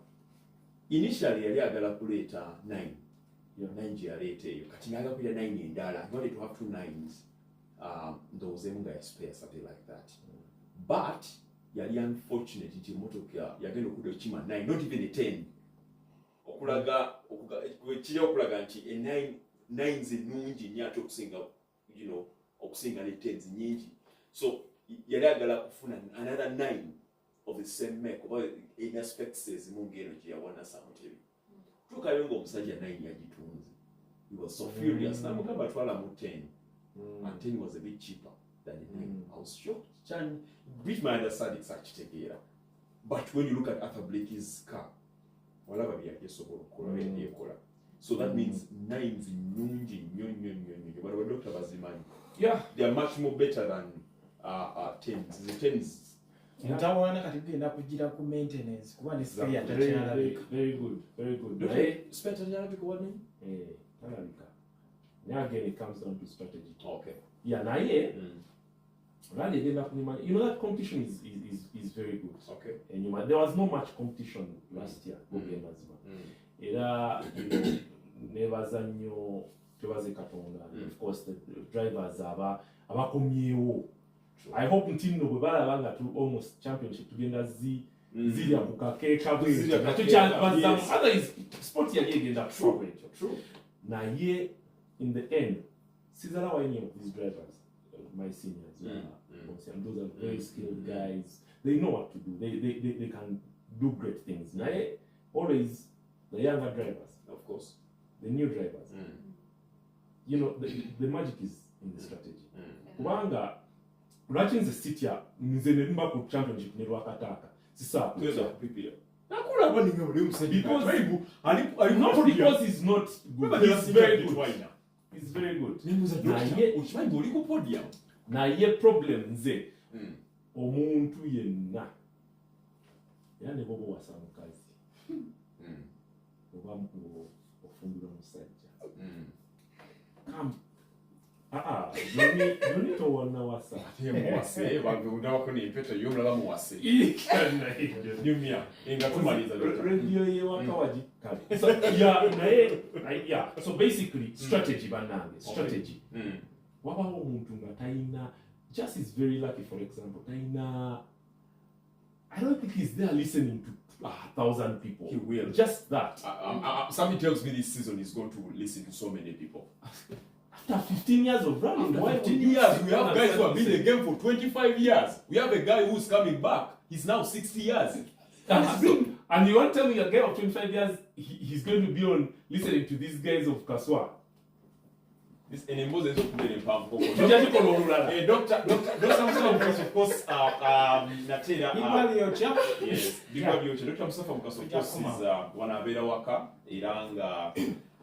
Initially yali agala kuleta 9. 9 generate yo. Kati naga kuya 9 endala. I wanted to have 2 9s. Those emunga ya spare something like that. But yali unfortunate iti motoka yagenda okuda chima 9, not even a 10. Okulaga nti a 9 9s nungi nyato okusinga okusinga ne 10s nyingi. So yali agala kufuna another 9 of the same make oba in aspect says mungeno je yabona samuteri tukayongo omusajja 9 yagitunze. He was so furious. Namugamba twala mu 10 and 10 was a bit cheaper than the 9. I was shocked. Chan with my understanding such tekera. But when you look at Arthur Blake's car whatever byakesobola kola yekola. So that means 9s nungi nyonyo. But when Dr. Bazimani, they are much more better than 10s. The 10s. Ntawana kati genda kugira ku maintenance kuba ne spare very good. Spare tachalabika wani? Talabika. Now again it comes down to strategy. Okay. Yeah, naye Rally again that competition is very good. Okay. And there was no much competition last year. Era nebaza nnyo twebaze Katonda. Of course the drivers abakomyewo. I hope ntino bwe balaba nga almost championship tugenda zirya ku kakeeka bwe. Otherwise sport yali egenda true. Naye in the end sizalawo any of these drivers, my seniors, and those are very skilled guys. They know what to do. They can do great things. Naye always the younger drivers, of course, the new drivers. The magic is in the strategy. Kubanga Rachin's city nze nemba ku championship ne lwakataka. Sisa prepare. Nakula bani ngabule musajja. Because he's not good. He's very good. He's very good. Uchimanyi oli ku podium. Naye problem nze omuntu yenna yani bobo wasa mukazi. Oba mkubo ofundula musajja. Jonny to wana wasa. Wase bagunda bakoni impeta yomulala mu wase. Nyumya engatumaliza radio ye wakawaji kali. So basically strategy banange, strategy. Wabawo omuntu nga taina just is very lucky, for example. Taina, I don't think he's there listening to 1,000 people. He will. Just that. Something tells me this season he's going to listen to so many people. After 15 years of running, after 15 years, we have guys who have been in the game for 25 years. We have a guy who's coming back. He's now 60 years. And you want to tell me a guy of 25 years, he's going to be on listening to these guys of Kaswa? This and Moses of the Pump. Dr Mukasa, of course, Natira. Yes, Dr Mukasa Powered, of course, is one of the waka, Iranga,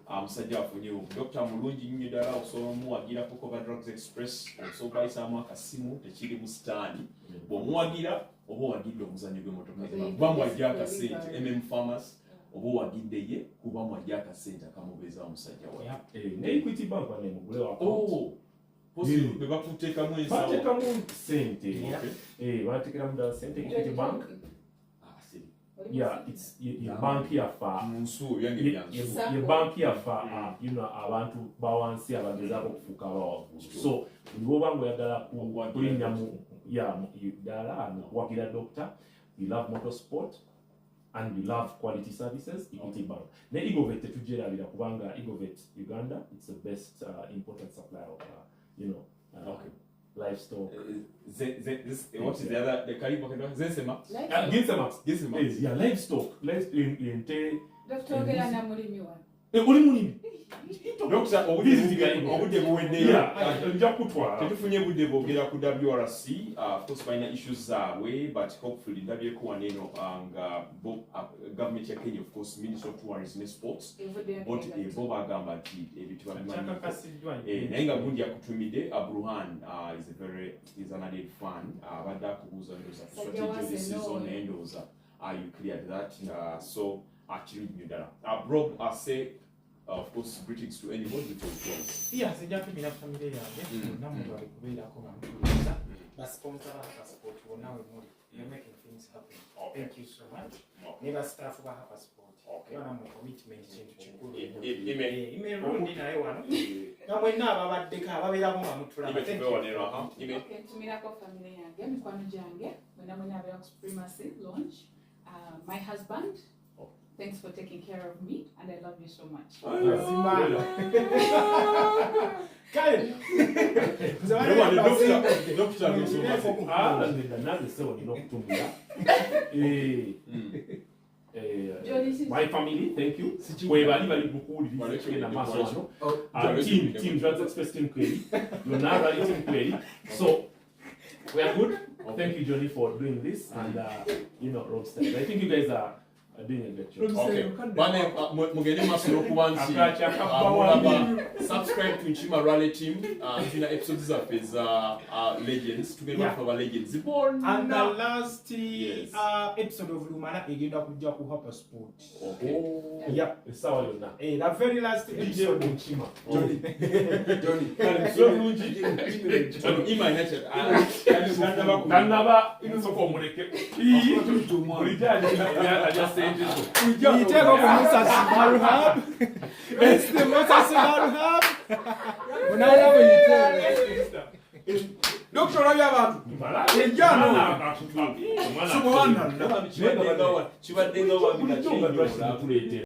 Sajja Funyu, Dr Mulungi Nyidara, also Muagira Cover Drugs Express, also by Sama Kasimu, the Chili Mustani, Muagira, or Wagido Muzanyu, Bamwajaka Saint, Farmers. Obo wagidde ye kuba mwajaka sente akamubeza omusajja wa. Ne Equity Bank bane mugule wa account. Oh. Possible beba kutekamu ensawo. Batekamu sente. Batekera mu sente Equity Bank. See. Yeah, it's your bank here for Munsu yange byansu. Your bank here for abantu bawansi abagezaako okufuuka abawavu. So nibo bango yagala kulinnya mu dala wagira doctor. We love motorsport. And we love quality services, Equity Bank. Ne Igovet tujerabira kubanga Igovet Uganda, it's the best important supplier of livestock. What is the other? The Karibu Zensema? Ginsema. Yeah, livestock. Dr. Ogera na mulimi wa. Mulimi. Doctor Obude Buwende. Yeah, Jakutwa. Tetufunye budde bogera ku WRC. Of course, final issues are way, but hopefully WRC government ya Kenya, of course, Minister of Tourism and Sports. But Bob agamba nti ebitu babimanyi. Nayenga gundi ya kutumide Abruhan is an added fan. Abadda kubuza ndoza strategy this season endoza. You cleared that. So actually new data. Rob, I say. Of course, greetings to anyone with your voice. Yes, I just mean family yange. Namuntu ali kubeera ko bamutuliza. Basponsor passport now you're making things happen. Thank you so much. Never staff ba passport. Bana mu commitment kintu kikulu. Immy rundi naye wano. Namwe naba baddeka ababeera ko bamutulaba. Okay, tumirako family yange, mikwano gyange, namwe nabera ku Supremacy launch. My husband. Thanks for taking care of me, and I love you so much. My family, thank you. Team Drugs Express Team Query. You're now running Team Query. So, we are good. Thank you, Johnny, for doing this. And, Roadsters. I think you guys are doing a great job. Okay. Bane mugende masoro kubanti. Subscribe to Nchima Rally Team. Zina episodes of his legends. Together with our legends. And the last episode of Lumana egenda kujja ku Hopper Sport. Okay. Yeah. Sawa yonna. The very last episode of Nchima. Johnny. Immy United. Kanaba inosoko muleke. Yiteko ku Musa Sibaru Hub. It's the Musa Sibaru Hub. Unala yiteko. Dr. Rabyaba. Ejjano. Subhanallah. Chibadenga wa